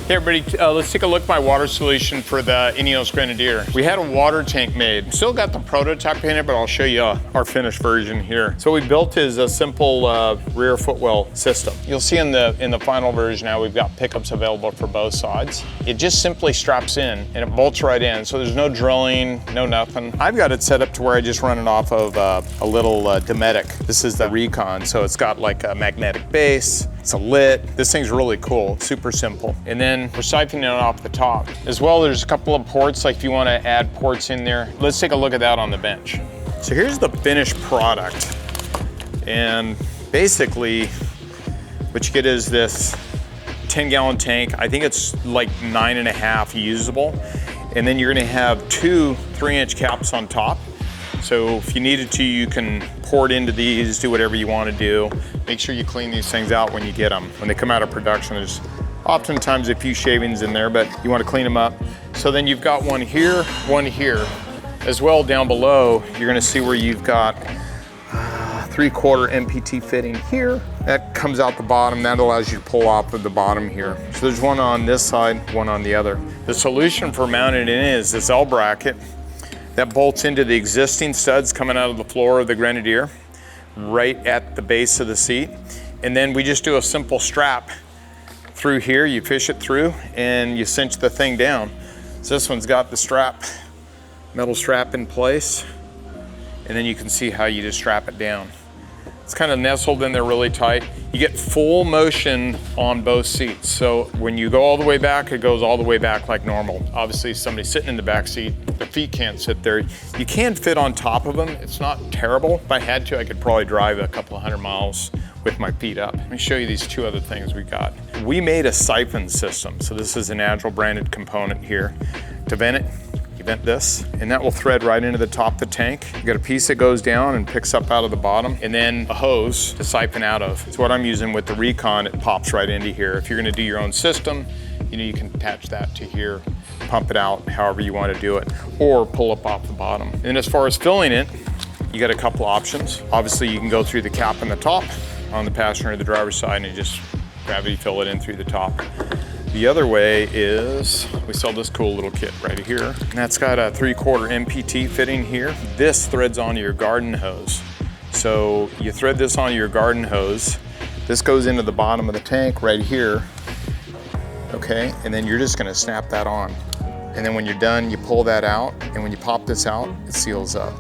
Hey everybody, let's take a look at my water solution for the INEOS Grenadier. We had a water tank made. Still got the prototype in it, but I'll show you our finished version here. So what we built is a simple rear footwell system. You'll see in the final version now we've got pickups available for both sides. It just simply straps in and it bolts right in. So there's no drilling, no nothing. I've got it set up to where I just run it off of a little Dometic. This is the Recon, so it's got like a magnetic base. It's a lit. This thing's really cool, super simple. And then we're siphoning it off the top. As well, there's a couple of ports, like if you want to add ports in there. Let's take a look at that on the bench. So here's the finished product. And basically, what you get is this 10-gallon tank. I think it's like 9.5 usable. And then you're gonna have two 3-inch caps on top. So if you needed to, you can pour it into these, do whatever you want to do. Make sure you clean these things out when you get them. When they come out of production, there's oftentimes a few shavings in there, but you want to clean them up. So then you've got one here. As well down below, you're going to see where you've got 3/4 MPT fitting here. That comes out the bottom. That allows you to pull off of the bottom here. So there's one on this side, one on the other. The solution for mounting it in is this L bracket that bolts into the existing studs coming out of the floor of the Grenadier, right at the base of the seat. And then we just do a simple strap through here. You fish it through and you cinch the thing down. So this one's got the strap, metal strap in place. And then you can see how you just strap it down. It's kind of nestled in there really tight. You get full motion on both seats. So when you go all the way back, it goes all the way back like normal. Obviously, somebody sitting in the back seat, their feet can't sit there. You can fit on top of them. It's not terrible. If I had to, I could probably drive a couple of 100 miles with my feet up. Let me show you these two other things we got. We made a Siphon system. So this is an Agile branded component here. To vent it, you vent this, and that will thread right into the top of the tank. You got a piece that goes down and picks up out of the bottom, and then a hose to siphon out of. So what I'm using with the Recon, it pops right into here. If you're gonna do your own system, you can attach that to here, pump it out however you want to do it, or pull up off the bottom. And as far as filling it, you got a couple options. Obviously, you can go through the cap on the top, on the passenger or the driver's side, and you just gravity fill it in through the top. The other way is, we sell this cool little kit right here. And that's got a 3/4 MPT fitting here. This threads onto your garden hose. So you thread this onto your garden hose. This goes into the bottom of the tank right here. Okay, and then you're just gonna snap that on. And then when you're done, you pull that out. And when you pop this out, it seals up.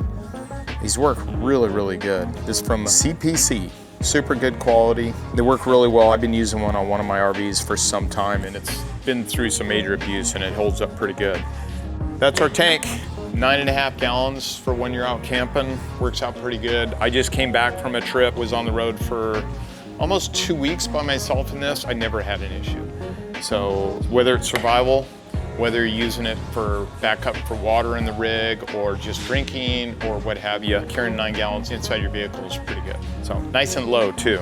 These work really, really good. This is from CPC. Super good quality. They work really well. I've been using one on one of my RVs for some time, and it's been through some major abuse, and it holds up pretty good. That's our tank. 9.5 gallons for when you're out camping. Works out pretty good. I just came back from a trip, was on the road for almost 2 weeks by myself in this. I never had an issue. So whether it's survival, whether you're using it for backup for water in the rig or just drinking or what have you, carrying 9 gallons inside your vehicle is pretty good. So nice and low too.